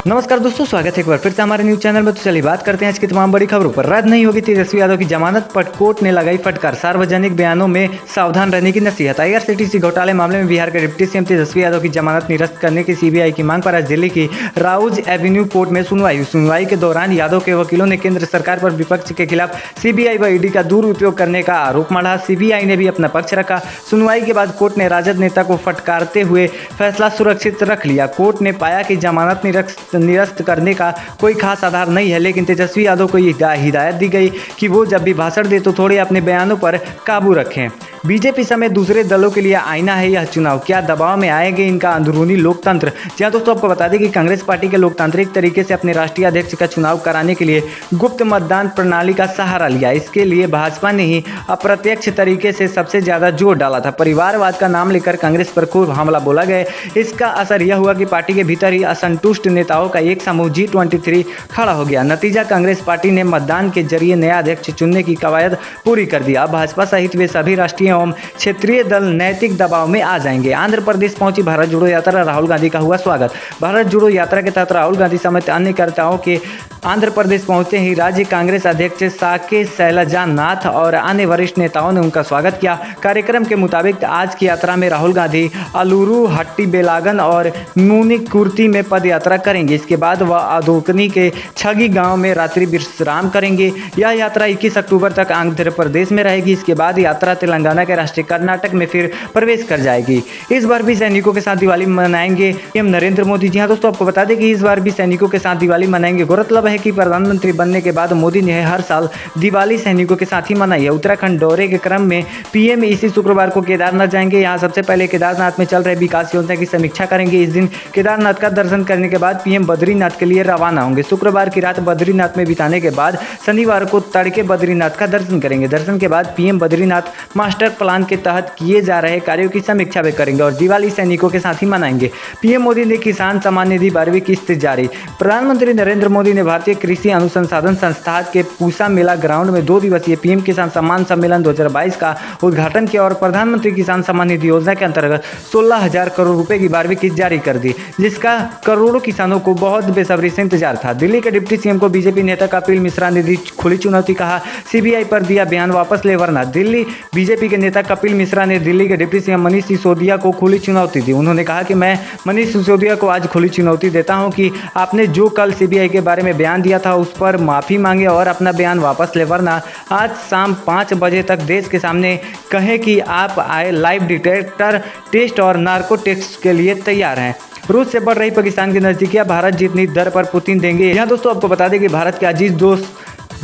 नमस्कार दोस्तों, स्वागत है एक बार फिर से हमारे न्यूज चैनल में। तो चलिए बात करते हैं आज की तमाम बड़ी खबरों पर। रद्द नहीं होगी तेजस्वी यादव की जमानत पर कोर्ट ने लगाई फटकार, सार्वजनिक बयानों में सावधान रहने की नसीहत। आईआरसीटीसी घोटाले मामले में बिहार के डिप्टी सीएम तेजस्वी यादव की जमानत निरस्त करने की सीबीआई की मांग पर आज दिल्ली की राउज एवेन्यू कोर्ट में सुनवाई के दौरान यादव के वकीलों ने केंद्र सरकार पर विपक्ष के खिलाफ सीबीआई व ईडी का दुरुपयोग करने का आरोप मढ़ा। सीबीआई ने भी अपना पक्ष रखा। सुनवाई के बाद कोर्ट ने राजद नेता को फटकारते हुए फैसला सुरक्षित रख लिया। कोर्ट ने पाया कि जमानत निरस्त करने का कोई खास आधार नहीं है, लेकिन तेजस्वी यादव को यह हिदायत दी गई कि वो जब भी भाषण दे तो थोड़े अपने बयानों पर काबू रखें। बीजेपी समेत दूसरे दलों के लिए आईना है यह चुनाव, क्या दबाव में आएंगे इनका अंदरूनी लोकतंत्र। जी हाँ दोस्तों, आपको बता दें कि कांग्रेस पार्टी के लोकतांत्रिक तरीके से अपने राष्ट्रीय अध्यक्ष का चुनाव कराने के लिए गुप्त मतदान प्रणाली का सहारा लिया। इसके लिए भाजपा ने ही अप्रत्यक्ष तरीके से सबसे ज्यादा जोर डाला था। परिवारवाद का नाम लेकर कांग्रेस पर खूब हमला बोला गया। इसका असर यह हुआ कि पार्टी के भीतर ही असंतुष्ट नेताओं का एक समूह G23 खड़ा हो गया। नतीजा, कांग्रेस पार्टी ने मतदान के जरिए नया अध्यक्ष चुनने की कवायद पूरी कर दी। अब भाजपा सहित वे सभी राष्ट्रीय एवं क्षेत्रीय दल नैतिक दबाव में आ जाएंगे। आंध्र प्रदेश पहुंची भारत जोड़ो यात्रा, राहुल गांधी का हुआ स्वागत। भारत जोड़ो यात्रा के तहत राहुल गांधी समेत अन्य कार्यकर्ताओं के आंध्र प्रदेश पहुंचते ही राज्य कांग्रेस अध्यक्ष साके शैलजानाथ और अन्य वरिष्ठ नेताओं ने उनका स्वागत किया। कार्यक्रम के मुताबिक आज की यात्रा में राहुल गांधी अलूरू, हट्टी बेलागन और नूनीकुर्ती में पद यात्रा करेंगे। इसके बाद वह अदोकनी के छगी गांव में रात्रि विश्राम करेंगे। यह यात्रा 21 अक्टूबर तक आंध्र प्रदेश में रहेगी। इसके बाद यात्रा तेलंगाना के राष्ट्रीय कर्नाटक में फिर प्रवेश कर जाएगी। इस बार भी सैनिकों के साथ दिवाली मनाएंगे पीएम नरेंद्र मोदी। जी हाँ दोस्तों, आपको बता दें कि इस बार भी सैनिकों के साथ दिवाली मनाएंगे। गौरतलब है कि प्रधानमंत्री बनने के बाद मोदी ने हर साल दिवाली सैनिकों के साथ ही मनाई है। उत्तराखंड दौरे के क्रम में पीएम इसी शुक्रवार को केदारनाथ जाएंगे। यहाँ सबसे पहले केदारनाथ में चल रहे विकास योजना की समीक्षा करेंगे। इस दिन केदारनाथ का दर्शन करने के बाद पीएम बद्रीनाथ के लिए रवाना होंगे। शुक्रवार की रात बद्रीनाथ में बिताने के बाद शनिवार को तड़के बद्रीनाथ का दर्शन करेंगे। दर्शन के बाद पीएम बद्रीनाथ मास्टर प्लान के तहत किए जा रहे कार्यों की समीक्षा भी करेंगे और दिवाली सैनिकों के साथ ही मनाएंगे। पीएम मोदी ने किसान सम्मान निधि 12वीं किस्त जारी। प्रधानमंत्री नरेंद्र मोदी ने भारतीय कृषि अनुसंधान संस्थान के पूसा मेला ग्राउंड में 2 दिवसीय पीएम किसान सम्मान सम्मेलन 2022 का उद्घाटन किया और प्रधानमंत्री किसान सम्मान निधि योजना के अंतर्गत 16,000 करोड़ रुपए की 12वीं किस्त जारी कर दी, जिसका करोड़ों किसानों को बहुत बेसब्री से इंतजार था। दिल्ली के डिप्टी सीएम को बीजेपी नेता कपिल मिश्रा ने दी खुली चुनौती, कहा सीबीआई पर दिया बयान वापस ले वरना। दिल्ली बीजेपी के नेता कपिल मिश्रा ने दिल्ली के डिप्टी सीएम मनीष सिसोदिया को खुली चुनौती दी। उन्होंने कहा कि मैं मनीष सिसोदिया को आज खुली चुनौती देता हूं कि आपने जो कल सीबीआई के बारे में बयान दिया था उस पर माफी मांगे और अपना बयान वापस ले, वरना आज शाम 5 बजे तक देश के सामने कहें कि आप आए लाइव डिटेक्टर टेस्ट और नार्को टेस्ट के लिए तैयार हैं। रूस से बढ़ रही पाकिस्तान की नजदीकियां, भारत जितनी दर पर पुतिन देंगे। यहाँ दोस्तों आपको बता दें कि भारत के अजीज दोस्त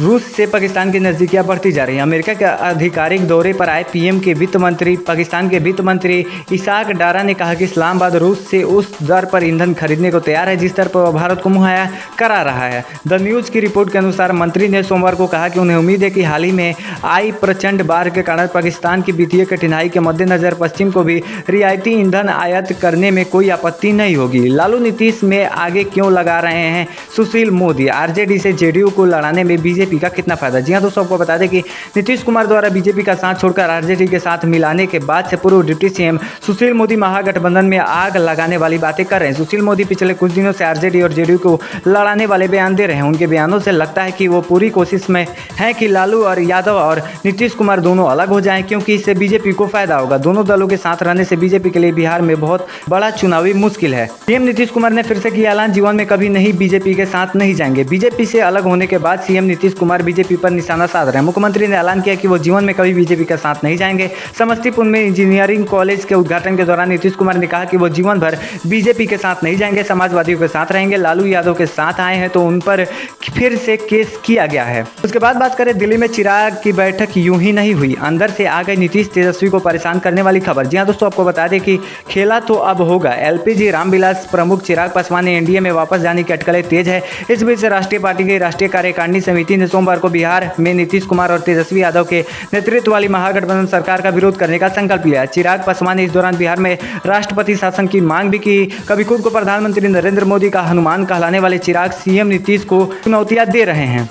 रूस से पाकिस्तान की नजदीकियां बढ़ती जा रही हैं। अमेरिका के आधिकारिक दौरे पर आए पीएम के वित्त मंत्री पाकिस्तान के वित्त मंत्री इसाक डारा ने कहा कि इस्लामाबाद रूस से उस दर पर ईंधन खरीदने को तैयार है जिस दर पर वह भारत को मुहैया करा रहा है। द न्यूज़ की रिपोर्ट के अनुसार मंत्री ने सोमवार को कहा कि उन्हें उम्मीद है कि हाल ही में आई प्रचंड बाढ़ के कारण पाकिस्तान की वित्तीय कठिनाई के मद्देनजर पश्चिम को भी रियायती ईंधन आयात करने में कोई आपत्ति नहीं होगी। लालू नीतीश में आगे क्यों लगा रहे हैं सुशील मोदी, आरजेडी से जेडीयू को लड़ाने में बीजेपी का कितना फायदा। जी हां दोस्तों, आपको बता दें कि नीतीश कुमार द्वारा बीजेपी का साथ छोड़कर आरजेडी के साथ मिलाने के बाद से पूर्व डिप्टी सीएम सुशील मोदी महागठबंधन में आग लगाने वाली बातें कर रहे हैं। सुशील मोदी पिछले कुछ दिनों से आरजेडी और जेडीयू को लड़ाने वाले बयान दे रहे हैं। उनके बयानों से लगता है कि वो पूरी कोशिश में है कि लालू और यादव और नीतीश कुमार दोनों अलग हो जाएं, क्योंकि इससे बीजेपी को फायदा होगा। दोनों दलों के साथ रहने से बीजेपी के लिए बिहार में बहुत बड़ा चुनावी मुश्किल है। सीएम नीतीश कुमार ने फिर से किया ऐलान, जीवन में कभी नहीं बीजेपी के साथ नहीं जाएंगे। बीजेपी से अलग होने के बाद सीएम नीतीश कुमार बीजेपी पर निशाना साध रहे हैं। मुख्यमंत्री ने ऐलान किया कि वो जीवन में कभी बीजेपी के साथ नहीं जाएंगे। समस्तीपुर में इंजीनियरिंग कॉलेज के उद्घाटन के दौरान नीतीश कुमार ने कहा कि वो जीवन भर बीजेपी के साथ नहीं जाएंगे, समाजवादियों के साथ रहेंगे। लालू यादव के साथ आए हैं तो उन पर फिर से केस किया गया है। उसके बाद बात करें दिल्ली में चिराग की बैठक यूं ही नहीं हुई, अंदर से आ गए नीतीश, तेजस्वी को परेशान करने वाली खबर। जी हाँ दोस्तों, आपको बता दें कि खेला तो अब होगा। एलपीजी रामविलास प्रमुख चिराग पासवान ने एनडीए में वापस जाने की अटकलें तेज है। इस बीच राष्ट्रीय पार्टी की राष्ट्रीय कार्यकारिणी समिति ने सोमवार को बिहार में नीतीश कुमार और तेजस्वी यादव के नेतृत्व वाली महागठबंधन सरकार का विरोध करने का संकल्प लिया। चिराग पासवान ने इस दौरान बिहार में राष्ट्रपति शासन की मांग भी की। कभी खुद को प्रधानमंत्री नरेंद्र मोदी का हनुमान कहलाने वाले चिराग सीएम नीतीश को चुनौतियां दे रहे हैं।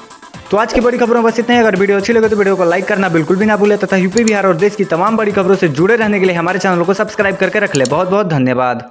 तो आज की बड़ी खबरों में बस इतना ही। अगर वीडियो अच्छी लगे तो वीडियो को लाइक करना बिल्कुल भी ना भूलें तथा यूपी बिहार और देश की तमाम बड़ी खबरों से जुड़े रहने के लिए हमारे चैनल को सब्सक्राइब करके रख ले। बहुत बहुत धन्यवाद।